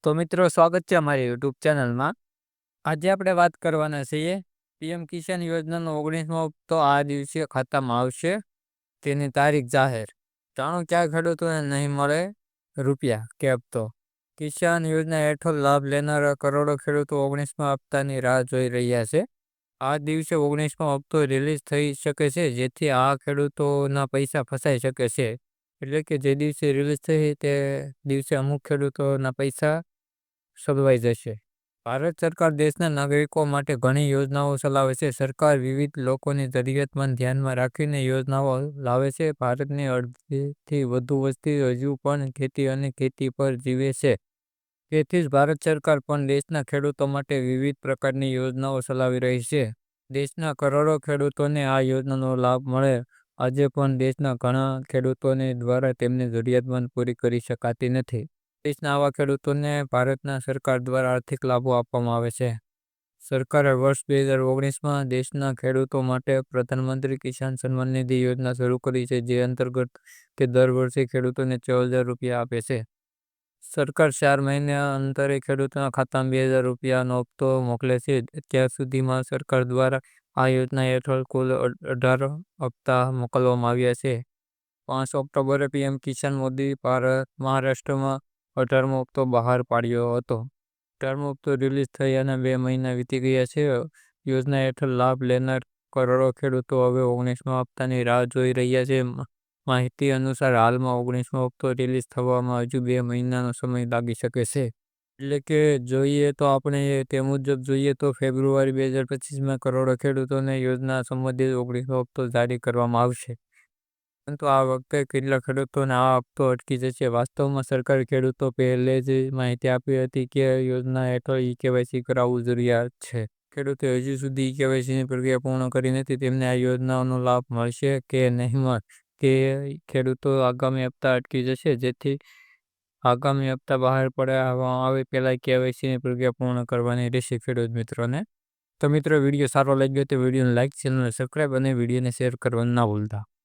તો મિત્રો સ્વાગત છે અમારી યુટ્યુબ ચેનલમાં. આજે આપણે વાત કરવાના છીએ પીએમ કિસાન યોજનાનો 19મો હપ્તો આ દિવસે ખાતામાં આવશે, તેની તારીખ જાહેર. જાણો ક્યાં ખેડૂતોને નહીં મળે રૂપિયા કે હપ્તો. કિસાન યોજના હેઠળ લાભ લેનારા કરોડો ખેડૂતો 19મા હપ્તાની રાહ જોઈ રહ્યા છે. આ દિવસે 19મો હપ્તો રિલીઝ થઈ શકે છે, જેથી આ ખેડૂતોના પૈસા ફસાઈ શકે છે. એટલે કે જે દિવસે રિલીઝ થઈ તે દિવસે અમુક ખેડૂતોના પૈસા સલવાઈ જશે. ભારત સરકાર દેશના નાગરિકો માટે ઘણી યોજનાઓ ચલાવે છે. સરકાર વિવિધ લોકોની જરૂરિયાતમંદ ધ્યાનમાં રાખીને યોજનાઓ લાવે છે. ભારતની અડધીથી વધુ વસ્તી હજુ પણ ખેતી અને ખેતી પર જીવે છે. તેથી જ ભારત સરકાર પણ દેશના ખેડૂતો માટે વિવિધ પ્રકારની યોજનાઓ ચલાવી રહી છે. દેશના કરોડો ખેડૂતોને આ યોજનાનો લાભ મળે. આજે પણ દેશના ઘણા ખેડૂતોને દ્વારા તેમની જરૂરિયાતમંદ પૂરી કરી શકાતી નથી. દેશના આવા ખેડૂતોને ભારતના સરકાર દ્વારા આર્થિક લાભો આપવામાં આવે છે. સરકારે વર્ષ 2019માં દેશના ખેડૂતો માટે પ્રધાનમંત્રી કિસાન સન્માન નિધિ યોજના શરૂ કરી છે, જે અંતર્ગત કે દર વર્ષે ખેડૂતોને 14,000 રૂપિયા આપે છે. સરકાર 4 મહિના અંતરે ખેડૂતોના ખાતામાં 2,000 રૂપિયાનો હપ્તો મોકલે છે. અત્યાર સુધીમાં સરકાર દ્વારા આ યોજના હેઠળ કુલ 18 હપ્તા મોકલવામાં આવ્યા છે. 5 ઓક્ટોબરે પીએમ કિસાન મોદી મહારાષ્ટ્રમાં 18મો હપ્તો બહાર પાડ્યો હતો. 18મો હપ્તો રિલીઝ થઈ અને 2 મહિના વીતી ગયા છે. યોજના હેઠળ લાભ લેનાર કરોડો ખેડૂતો હવે 19મા હપ્તાની રાહ જોઈ રહ્યા છે. માહિતી અનુસાર હાલમાં 19મો હપ્તો રિલીઝ થવામાં હજુ 2 મહિનાનો સમય લાગી શકે છે. એટલે કે જોઈએ તો આપણે તે મુજબ જોઈએ તો ફેબ્રુઆરી 2025માં કરોડો ખેડૂતોને યોજના સંબંધિત 19મો હપ્તો જારી કરવામાં આવશે. પરંતુ આ વખતે કેટલાક ખેડૂતોને આ હપ્તો અટકી જશે. વાસ્તવમાં સરકારે ખેડૂતો પહેલે જ માહિતી આપી હતી કે યોજના હેઠળ ઈ-કેવાયસી કરાવવું જરૂરિયાત છે. ખેડૂતે હજુ સુધી ઈ-કેવાયસીની પ્રક્રિયા પૂર્ણ કરી નથી. તેમને આ યોજનાનો લાભ મળશે કે નહીં કે ખેડૂતો આગામી હપ્તા અટકી જશે. જેથી આગામી હપ્તા બહાર પડવામાં આવે પહેલાં કેવાયસીની પ્રક્રિયા પૂર્ણ કરવાની રહેશે ખેડૂત મિત્રોને. તો મિત્રો, વિડીયો સારો લાગ્યો તો વિડીયોને લાઇક, ચેનલને સબસ્ક્રાઈબ અને વિડીયોને શેર કરવાનું ના ભૂલતા.